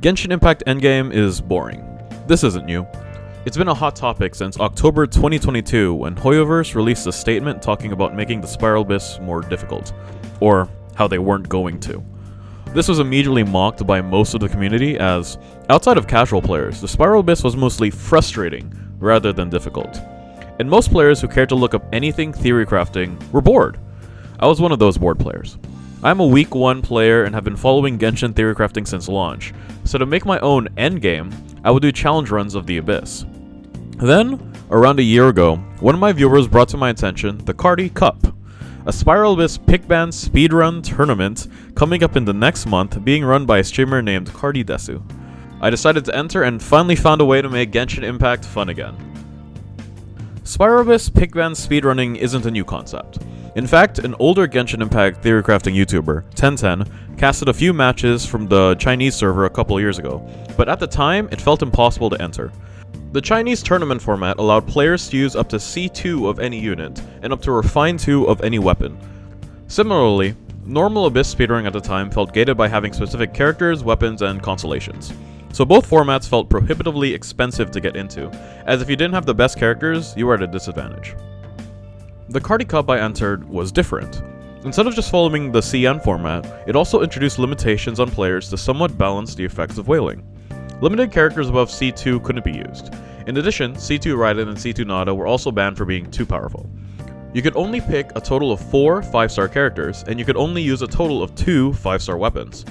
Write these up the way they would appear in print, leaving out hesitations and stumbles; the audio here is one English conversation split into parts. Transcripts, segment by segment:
Genshin Impact Endgame is boring. This isn't new. It's been a hot topic since October 2022 when Hoyoverse released a statement talking about making the Spiral Abyss more difficult, or how they weren't going to. This was immediately mocked by most of the community as, outside of casual players, the Spiral Abyss was mostly frustrating rather than difficult. And most players who cared to look up anything theory crafting were bored. I was one of those bored players. I'm a week 1 player and have been following Genshin theory crafting since launch, so to make my own endgame, I would do challenge runs of the Abyss. Then, around a year ago, one of my viewers brought to my attention the Cardi Cup, a Spiral Abyss pickban speedrun tournament coming up in the next month being run by a streamer named Cardi Desu. I decided to enter and finally found a way to make Genshin Impact fun again. Spiral Abyss pickban speedrunning isn't a new concept. In fact, an older Genshin Impact theory crafting YouTuber, 1010, casted a few matches from the Chinese server a couple years ago, but at the time, it felt impossible to enter. The Chinese tournament format allowed players to use up to C2 of any unit, and up to Refine 2 of any weapon. Similarly, normal Abyss speedrunning at the time felt gated by having specific characters, weapons, and constellations. So both formats felt prohibitively expensive to get into, as if you didn't have the best characters, you were at a disadvantage. The Cardi Cup I entered was different. Instead of just following the CN format, it also introduced limitations on players to somewhat balance the effects of whaling. Limited characters above C2 couldn't be used. In addition, C2 Raiden and C2 Nada were also banned for being too powerful. You could only pick a total of 4 5-star characters, and you could only use a total of 2 5-star weapons.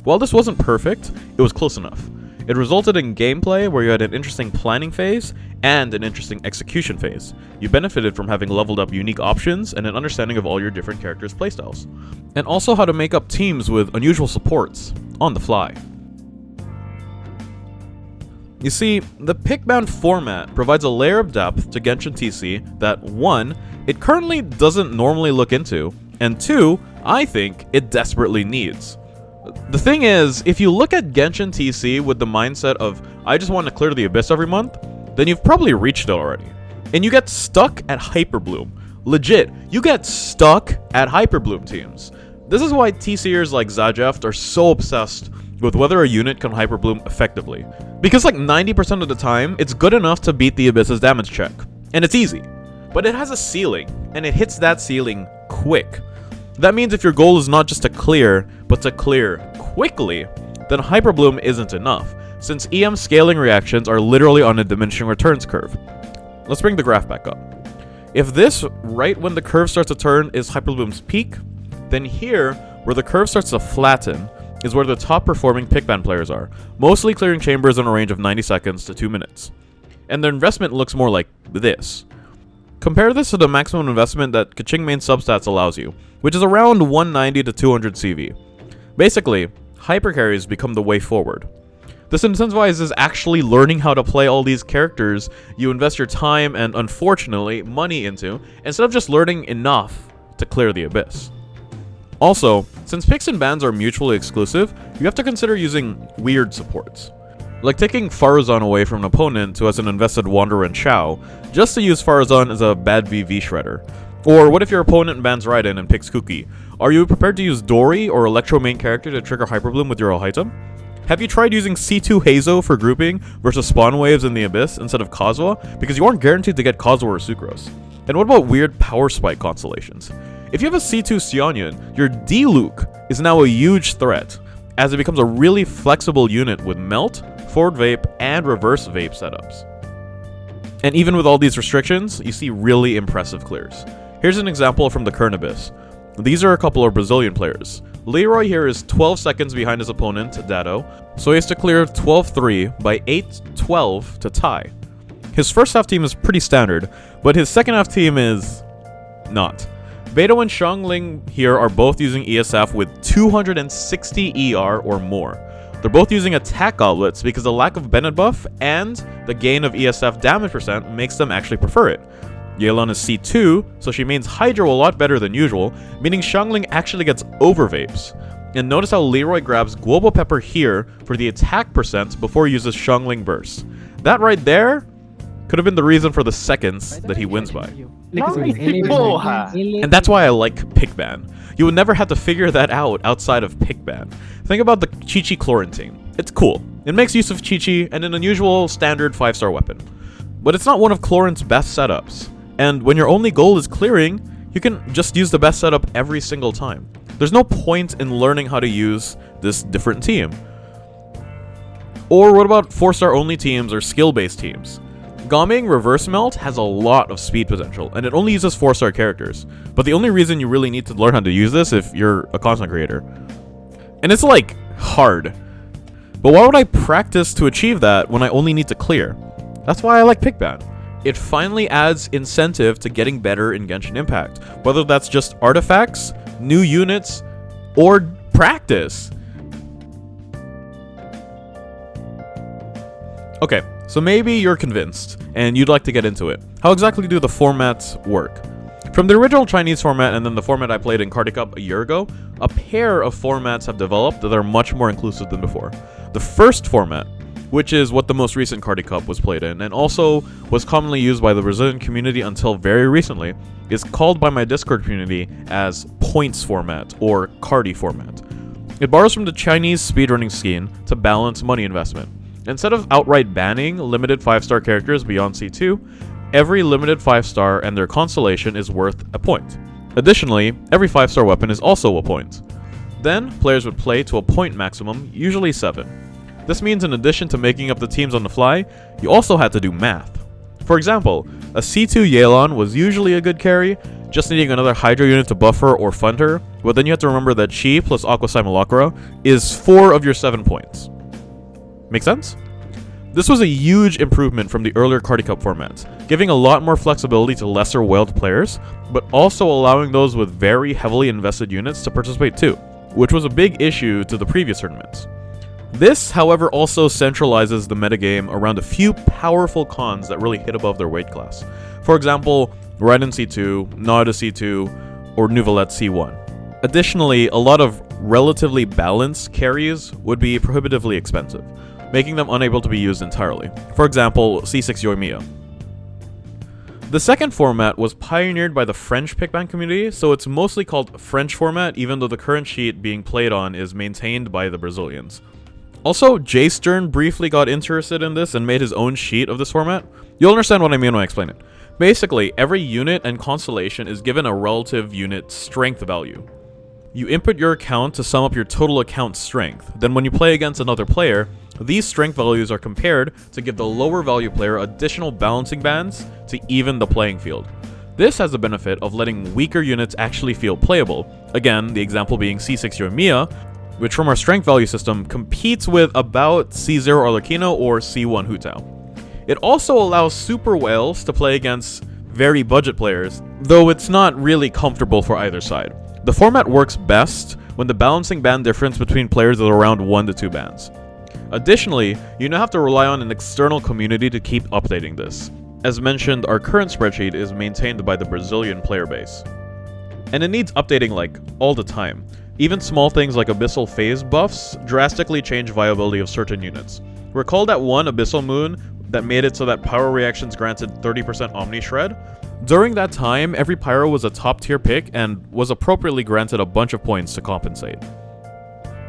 While this wasn't perfect, it was close enough. It resulted in gameplay where you had an interesting planning phase and an interesting execution phase. You benefited from having leveled up unique options and an understanding of all your different characters' playstyles. And also how to make up teams with unusual supports, on the fly. You see, the pickbound format provides a layer of depth to Genshin TC that 1, it currently doesn't normally look into, and 2, I think it desperately needs. The thing is, if you look at Genshin TC with the mindset of, I just want to clear the Abyss every month, then you've probably reached it already. And you get stuck at Hyperbloom. Legit, you get stuck at Hyperbloom teams. This is why TCers like Zajeft are so obsessed with whether a unit can Hyperbloom effectively. Because like 90% of the time, it's good enough to beat the Abyss's damage check. And it's easy. But it has a ceiling, and it hits that ceiling quick. That means if your goal is not just to clear, but to clear quickly, then Hyperbloom isn't enough, since EM scaling reactions are literally on a diminishing returns curve. Let's bring the graph back up. If this, right when the curve starts to turn, is Hyperbloom's peak, then here, where the curve starts to flatten, is where the top performing pickban players are, mostly clearing chambers in a range of 90 seconds to 2 minutes. And their investment looks more like this. Compare this to the maximum investment that Kaching main substats allows you, which is around 190 to 200 CV. Basically, hypercarries become the way forward. This incentivizes actually learning how to play all these characters you invest your time and, unfortunately, money into, instead of just learning enough to clear the Abyss. Also, since picks and bans are mutually exclusive, you have to consider using weird supports. Like taking Farazan away from an opponent who has an invested Wanderer and Chao, just to use Farazan as a bad VV shredder. Or what if your opponent bans Raiden and picks Kuki? Are you prepared to use Dori or Electro main character to trigger Hyperbloom with your item? Have you tried using C2 Hazo for grouping versus spawn waves in the Abyss instead of Kazuha? Because you aren't guaranteed to get Kazuha or Sucrose. And what about weird power spike constellations? If you have a C2 Xianyun, your D-Luke is now a huge threat, as it becomes a really flexible unit with Melt, Forward Vape, and Reverse Vape setups. And even with all these restrictions, you see really impressive clears. Here's an example from the current Abyss. These are a couple of Brazilian players. Leroy here is 12 seconds behind his opponent, Dado, so he has to clear 12-3 by 8-12 to tie. His first half team is pretty standard, but his second half team is not. Beto and Xiangling here are both using ESF with 260 ER or more. They're both using attack goblets because the lack of Bennett buff and the gain of ESF damage percent makes them actually prefer it. Yelan is C2, so she mains Hydro a lot better than usual, meaning Xiangling actually gets over vapes. And notice how Leroy grabs Global Pepper here for the attack percent before he uses Xiangling Burst. That right there could have been the reason for the seconds that he wins by. And that's why I like Pickban. You would never have to figure that out outside of Pickban. Think about the Chi-Chi Chlorine team. It's cool. It makes use of Chi-Chi and an unusual standard 5-star weapon. But it's not one of Chlorant's best setups, and when your only goal is clearing, you can just use the best setup every single time. There's no point in learning how to use this different team. Or what about 4-star only teams or skill-based teams? Gaming Reverse Melt has a lot of speed potential, and it only uses 4-star characters. But the only reason you really need to learn how to use this if you're a content creator. And it's like, hard. But why would I practice to achieve that when I only need to clear? That's why I like Pickban. It finally adds incentive to getting better in Genshin Impact, whether that's just artifacts, new units, or practice. Okay, so maybe you're convinced, and you'd like to get into it. How exactly do the formats work? From the original Chinese format and then the format I played in Cardi Cup a year ago, a pair of formats have developed that are much more inclusive than before. The first format, which is what the most recent Cardi Cup was played in, and also was commonly used by the Brazilian community until very recently, is called by my Discord community as points format, or Cardi format. It borrows from the Chinese speedrunning scheme to balance money investment. Instead of outright banning limited 5-star characters beyond C2, every limited 5-star and their constellation is worth a point. Additionally, every 5-star weapon is also a point. Then, players would play to a point maximum, usually 7. This means in addition to making up the teams on the fly, you also had to do math. For example, a C2 Yelan was usually a good carry, just needing another Hydro unit to buffer or fund her, but then you have to remember that Chi plus Aqua Simulacra is 4 of your 7 points. Make sense? This was a huge improvement from the earlier Cardi Cup formats, giving a lot more flexibility to lesser whaled players, but also allowing those with very heavily invested units to participate too, which was a big issue to the previous tournaments. This, however, also centralizes the metagame around a few powerful cons that really hit above their weight class. For example, Raiden C2, Nada C2, or Nuvolette C1. Additionally, a lot of relatively balanced carries would be prohibitively expensive, making them unable to be used entirely. For example, C6 Yoimiya. The second format was pioneered by the French Pickban community, so it's mostly called French format, even though the current sheet being played on is maintained by the Brazilians. Also, Jay Stern briefly got interested in this and made his own sheet of this format. You'll understand what I mean when I explain it. Basically, every unit and constellation is given a relative unit strength value. You input your account to sum up your total account strength. Then when you play against another player, these strength values are compared to give the lower value player additional balancing bands to even the playing field. This has the benefit of letting weaker units actually feel playable. Again, the example being C6 Yoimiya, which from our strength value system competes with about C0 Arlecchino or C1 Hu Tao. It also allows super whales to play against very budget players, though it's not really comfortable for either side. The format works best when the balancing band difference between players is around 1 to 2 bands. Additionally, you now have to rely on an external community to keep updating this. As mentioned, our current spreadsheet is maintained by the Brazilian player base. And it needs updating like all the time. Even small things like Abyssal Phase buffs drastically change viability of certain units. Recall that one Abyssal Moon that made it so that Pyro reactions granted 30% Omni Shred? During that time, every Pyro was a top tier pick and was appropriately granted a bunch of points to compensate.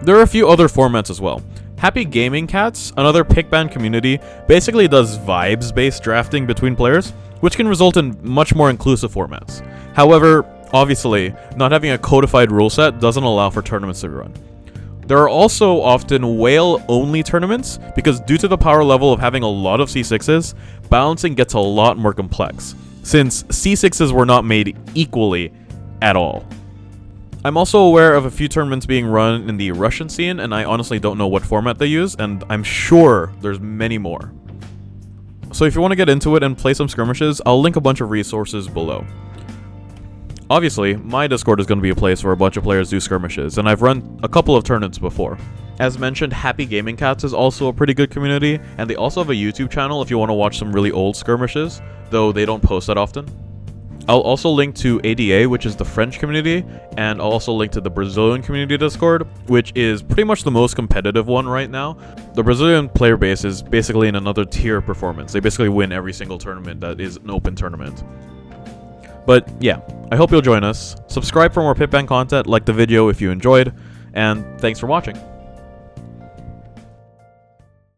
There are a few other formats as well. Happy Gaming Cats, another Pickban community, basically does vibes-based drafting between players, which can result in much more inclusive formats. However, obviously, not having a codified rule set doesn't allow for tournaments to be run. There are also often whale-only tournaments, because due to the power level of having a lot of C6s, balancing gets a lot more complex, since C6s were not made equally at all. I'm also aware of a few tournaments being run in the Russian scene, and I honestly don't know what format they use, and I'm sure there's many more. So if you want to get into it and play some skirmishes, I'll link a bunch of resources below. Obviously, my Discord is going to be a place where a bunch of players do skirmishes, and I've run a couple of tournaments before. As mentioned, Happy Gaming Cats is also a pretty good community, and they also have a YouTube channel if you want to watch some really old skirmishes, though they don't post that often. I'll also link to ADA, which is the French community, and I'll also link to the Brazilian community Discord, which is pretty much the most competitive one right now. The Brazilian player base is basically in another tier of performance. They basically win every single tournament that is an open tournament. But yeah, I hope you'll join us. Subscribe for more Pickban content, like the video if you enjoyed, and thanks for watching.